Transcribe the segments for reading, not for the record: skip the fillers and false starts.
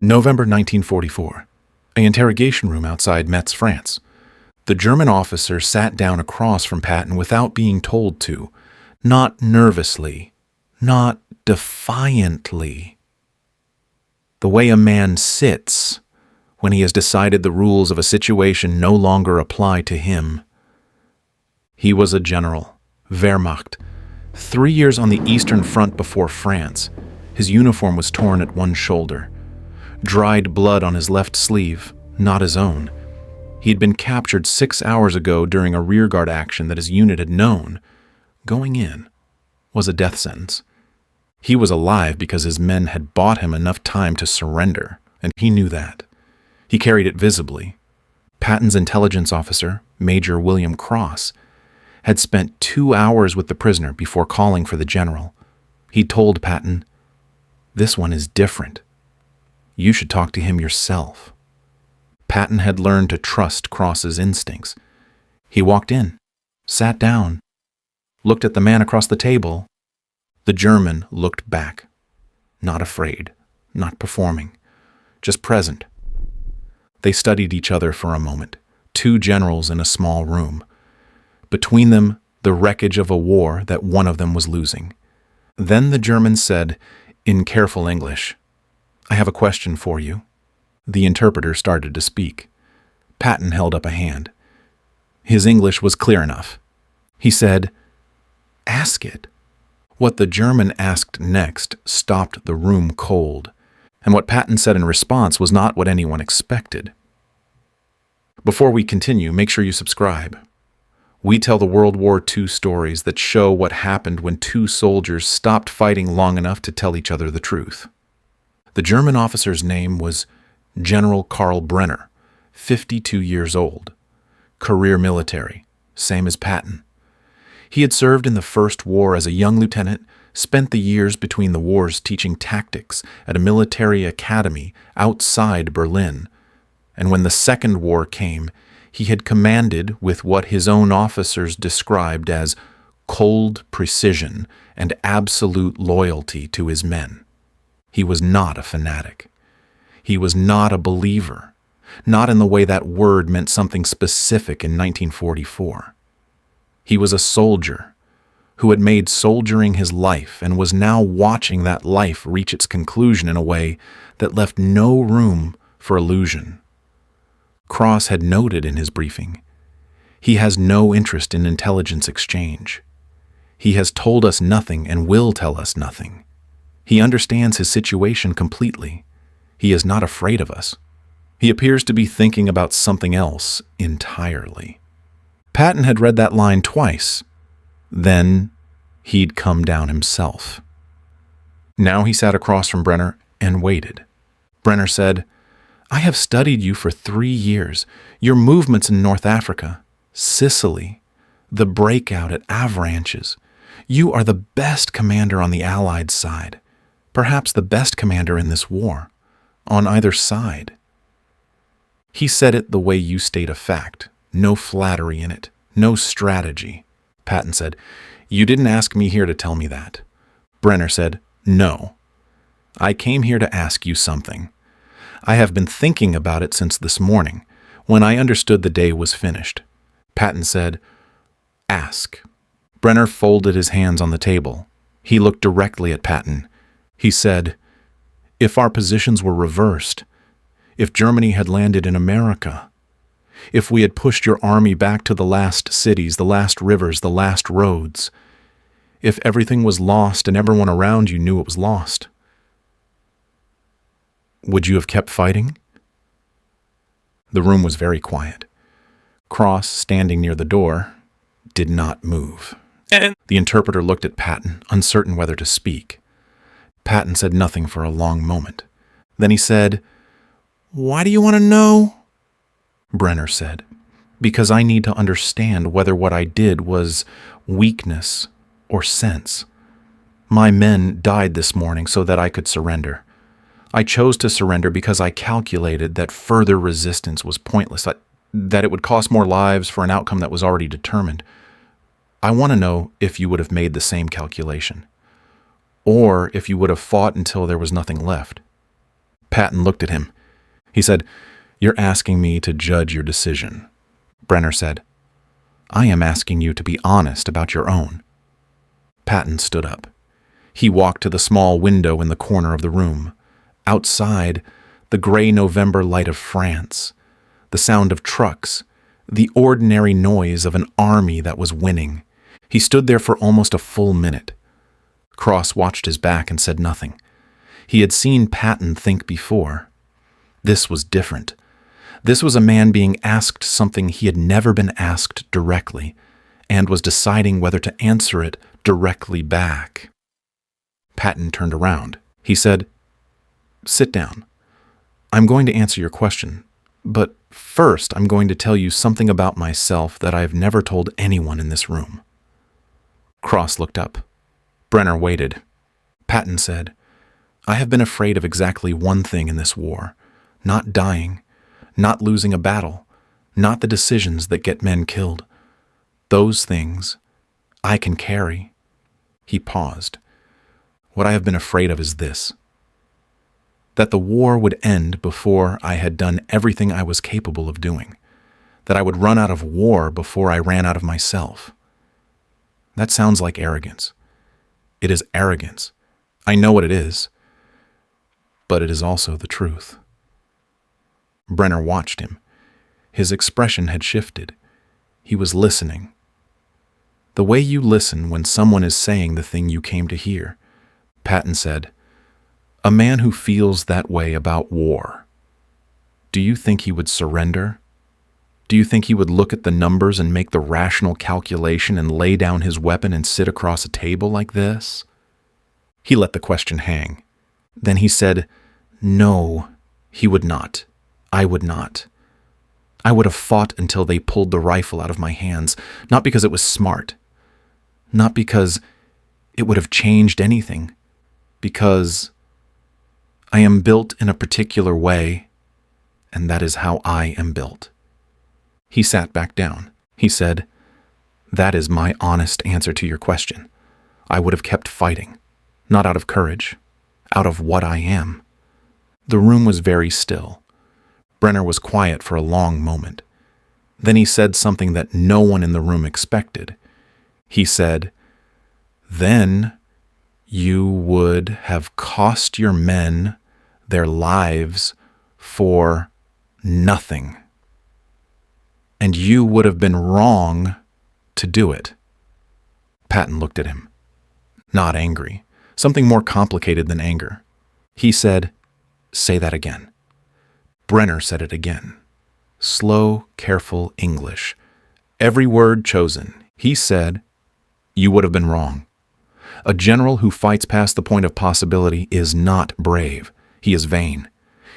November 1944. An interrogation room outside Metz, France. The German officer sat down across from Patton without being told to, not nervously, not defiantly. The way a man sits when he has decided the rules of a situation no longer apply to him. He was a general, Wehrmacht, 3 years on the Eastern Front before France. His uniform was torn at one shoulder. Dried blood on his left sleeve, not his own. He had been captured 6 hours ago during a rearguard action that his unit had known, going in, was a death sentence. He was alive because his men had bought him enough time to surrender, and he knew that. He carried it visibly. Patton's intelligence officer, Major William Cross, had spent 2 hours with the prisoner before calling for the general. He told Patton, "This one is different. You should talk to him yourself." Patton had learned to trust Cross's instincts. He walked in, sat down, looked at the man across the table. The German looked back, not afraid, not performing, just present. They studied each other for a moment, two generals in a small room. Between them, the wreckage of a war that one of them was losing. Then the German said, in careful English, "I have a question for you." The interpreter started to speak. Patton held up a hand. His English was clear enough. He said, "Ask it." What the German asked next stopped the room cold, and what Patton said in response was not what anyone expected. Before we continue, make sure you subscribe. We tell the World War II stories that show what happened when two soldiers stopped fighting long enough to tell each other the truth. The German officer's name was General Karl Brenner, 52 years old. Career military, same as Patton. He had served in the First War as a young lieutenant, spent the years between the wars teaching tactics at a military academy outside Berlin, and when the Second War came, he had commanded with what his own officers described as cold precision and absolute loyalty to his men. He was not a fanatic. He was not a believer, not in the way that word meant something specific in 1944. He was a soldier who had made soldiering his life and was now watching that life reach its conclusion in a way that left no room for illusion. Cross had noted in his briefing, he has no interest in intelligence exchange. He has told us nothing and will tell us nothing. He understands his situation completely. He is not afraid of us. He appears to be thinking about something else entirely. Patton had read that line twice. Then he'd come down himself. Now he sat across from Brenner and waited. Brenner said, "I have studied you for 3 years. Your movements in North Africa, Sicily, the breakout at Avranches. You are the best commander on the Allied side. Perhaps the best commander in this war, on either side." He said it the way you state a fact, no flattery in it, no strategy. Patton said, "You didn't ask me here to tell me that." Brenner said, "No. I came here to ask you something. I have been thinking about it since this morning, when I understood the day was finished." Patton said, "Ask." Brenner folded his hands on the table. He looked directly at Patton. He said, "If our positions were reversed, if Germany had landed in America, if we had pushed your army back to the last cities, the last rivers, the last roads, if everything was lost and everyone around you knew it was lost, would you have kept fighting?" The room was very quiet. Cross, standing near the door, did not move. The interpreter looked at Patton, uncertain whether to speak. Patton said nothing for a long moment. Then he said, "Why do you want to know?" Brenner said, "Because I need to understand whether what I did was weakness or sense. My men died this morning so that I could surrender. I chose to surrender because I calculated that further resistance was pointless, that it would cost more lives for an outcome that was already determined. I want to know if you would have made the same calculation, or if you would have fought until there was nothing left." Patton looked at him. He said, "You're asking me to judge your decision." Brenner said, "I am asking you to be honest about your own." Patton stood up. He walked to the small window in the corner of the room. Outside, the gray November light of France, the sound of trucks, the ordinary noise of an army that was winning. He stood there for almost a full minute. Cross watched his back and said nothing. He had seen Patton think before. This was different. This was a man being asked something he had never been asked directly, and was deciding whether to answer it directly back. Patton turned around. He said, "Sit down. I'm going to answer your question, but first I'm going to tell you something about myself that I have never told anyone in this room." Cross looked up. Brenner waited. Patton said, "I have been afraid of exactly one thing in this war, not dying, not losing a battle, not the decisions that get men killed. Those things I can carry." He paused. "What I have been afraid of is this: that the war would end before I had done everything I was capable of doing, that I would run out of war before I ran out of myself." That sounds like arrogance. It is arrogance. I know what it is, but it is also the truth. Brenner watched him. His expression had shifted. He was listening. The way you listen when someone is saying the thing you came to hear. Patton said, "A man who feels that way about war, do you think he would surrender? Do you think he would look at the numbers and make the rational calculation and lay down his weapon and sit across a table like this?" He let the question hang. Then he said, "No, he would not. I would not. I would have fought until they pulled the rifle out of my hands, not because it was smart, not because it would have changed anything, because I am built in a particular way, and that is how I am built." He sat back down. He said, "That is my honest answer to your question. I would have kept fighting, not out of courage, out of what I am." The room was very still. Brenner was quiet for a long moment. Then he said something that no one in the room expected. He said, "Then you would have cost your men their lives for nothing. And you would have been wrong to do it." Patton looked at him. Not angry. Something more complicated than anger. He said, "Say that again." Brenner said it again. Slow, careful English. Every word chosen. He said, "You would have been wrong. A general who fights past the point of possibility is not brave. He is vain.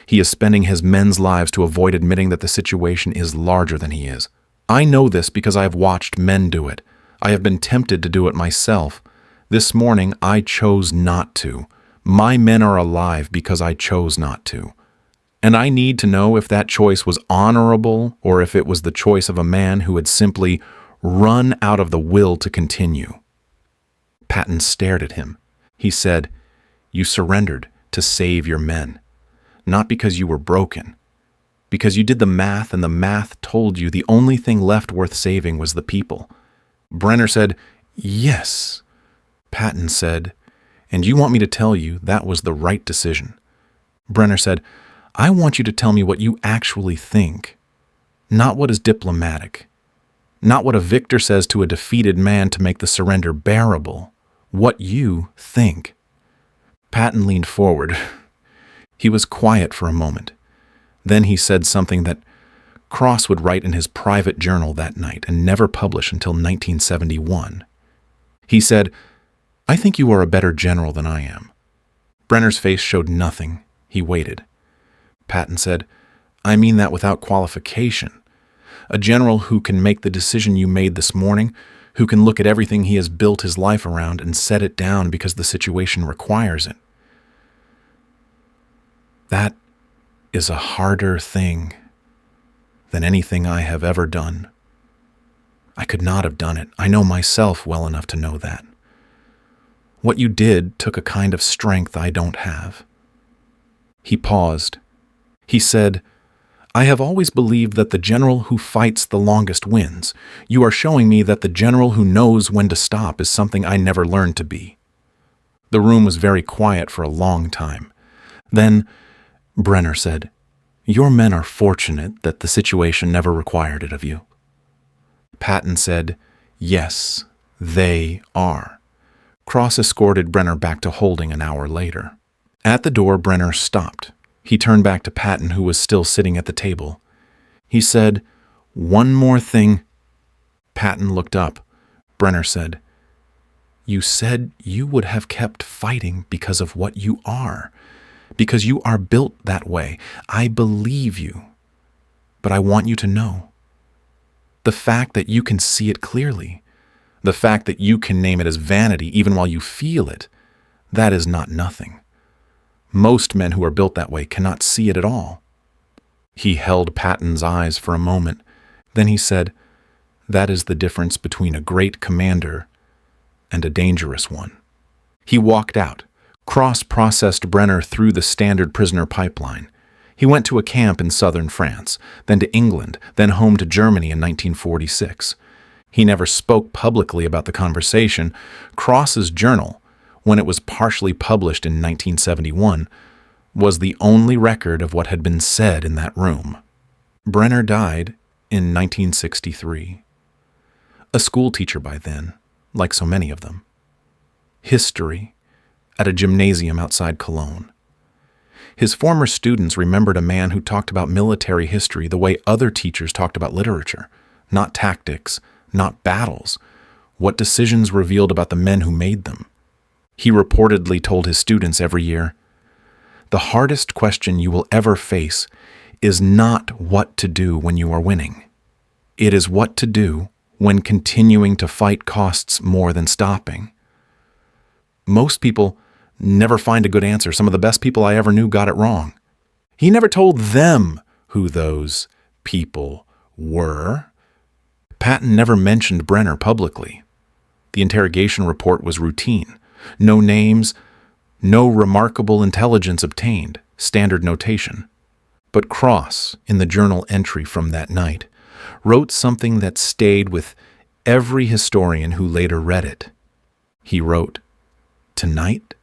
He is spending his men's lives to avoid admitting that the situation is larger than he is. I know this because I have watched men do it. I have been tempted to do it myself. This morning I chose not to. My men are alive because I chose not to. And I need to know if that choice was honorable or if it was the choice of a man who had simply run out of the will to continue." Patton stared at him. He said, "You surrendered to save your men. Not because you were broken. Because you did the math and the math told you the only thing left worth saving was the people." Brenner said, "Yes." Patton said, "And you want me to tell you that was the right decision." Brenner said, "I want you to tell me what you actually think, not what is diplomatic, not what a victor says to a defeated man to make the surrender bearable, what you think." Patton leaned forward. He was quiet for a moment. Then he said something that Cross would write in his private journal that night and never publish until 1971. He said, "I think you are a better general than I am." Brenner's face showed nothing. He waited. Patton said, "I mean that without qualification. A general who can make the decision you made this morning, who can look at everything he has built his life around and set it down because the situation requires it. That is a harder thing than anything I have ever done. I could not have done it. I know myself well enough to know that. What you did took a kind of strength I don't have. He paused. He said, "I have always believed that the general who fights the longest wins. You are showing me that the general who knows when to stop is something I never learned to be." The room was very quiet for a long time. Then Brenner said, "Your men are fortunate that the situation never required it of you." Patton said, "Yes, they are." Cross escorted Brenner back to Holding an hour later. At the door, Brenner stopped. He turned back to Patton, who was still sitting at the table. He said, "One more thing." Patton looked up. Brenner said, "You said you would have kept fighting because of what you are, because you are built that way. I believe you. But I want you to know. The fact that you can see it clearly, the fact that you can name it as vanity even while you feel it, that is not nothing. Most men who are built that way cannot see it at all." He held Patton's eyes for a moment. Then he said, "That is the difference between a great commander and a dangerous one." He walked out. Cross processed Brenner through the standard prisoner pipeline. He went to a camp in southern France, then to England, then home to Germany in 1946. He never spoke publicly about the conversation. Cross's journal, when it was partially published in 1971, was the only record of what had been said in that room. Brenner died in 1963. A schoolteacher by then, like so many of them. History at a gymnasium outside Cologne. His former students remembered a man who talked about military history the way other teachers talked about literature, not tactics, not battles, what decisions revealed about the men who made them. He reportedly told his students every year, "The hardest question you will ever face is not what to do when you are winning. It is what to do when continuing to fight costs more than stopping." Most people never find a good answer. Some of the best people I ever knew got it wrong. He never told them who those people were. Patton never mentioned Brenner publicly. The interrogation report was routine. No names, no remarkable intelligence obtained, standard notation. But Cross, in the journal entry from that night, wrote something that stayed with every historian who later read it. He wrote, "Tonight,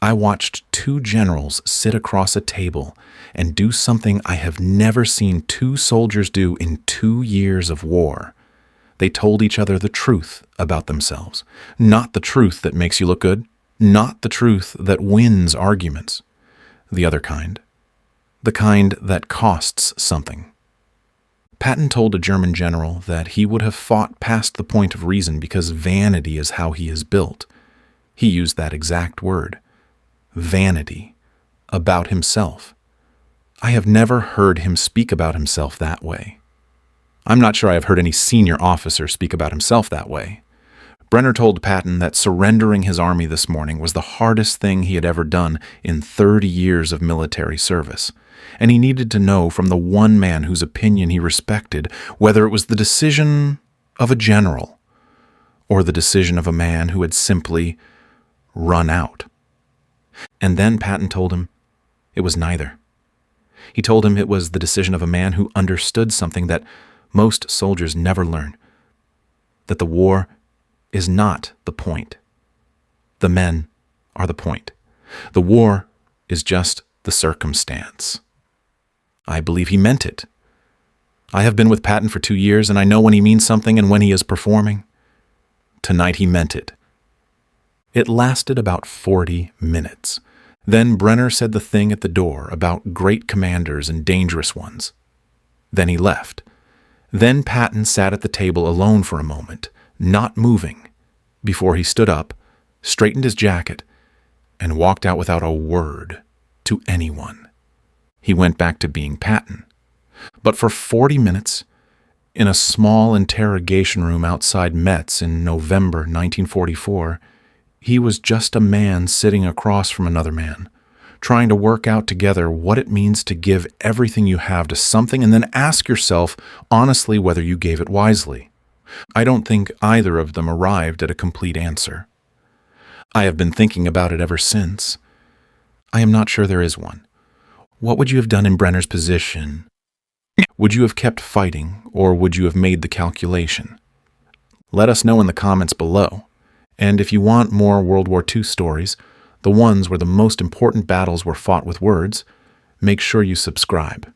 I watched two generals sit across a table and do something I have never seen two soldiers do in 2 years of war. They told each other the truth about themselves, not the truth that makes you look good, not the truth that wins arguments, the other kind, the kind that costs something." Patton told a German general that he would have fought past the point of reason because vanity is how he is built. He used that exact word, vanity, about himself. I have never heard him speak about himself that way. I'm not sure I have heard any senior officer speak about himself that way. Brenner told Patton that surrendering his army this morning was the hardest thing he had ever done in 30 years of military service, and he needed to know from the one man whose opinion he respected whether it was the decision of a general or the decision of a man who had simply run out. And then Patton told him it was neither. He told him it was the decision of a man who understood something that most soldiers never learn, that the war is not the point. The men are the point. The war is just the circumstance. I believe he meant it. I have been with Patton for 2 years, and I know when he means something and when he is performing. Tonight he meant it. It lasted about 40 minutes. Then Brenner said the thing at the door about great commanders and dangerous ones. Then he left. Then Patton sat at the table alone for a moment, not moving, before he stood up, straightened his jacket, and walked out without a word to anyone. He went back to being Patton. But for 40 minutes, in a small interrogation room outside Metz in November 1944, he was just a man sitting across from another man, trying to work out together what it means to give everything you have to something and then ask yourself honestly whether you gave it wisely. I don't think either of them arrived at a complete answer. I have been thinking about it ever since. I am not sure there is one. What would you have done in Brenner's position? Would you have kept fighting, or would you have made the calculation? Let us know in the comments below. And if you want more World War II stories, the ones where the most important battles were fought with words, make sure you subscribe.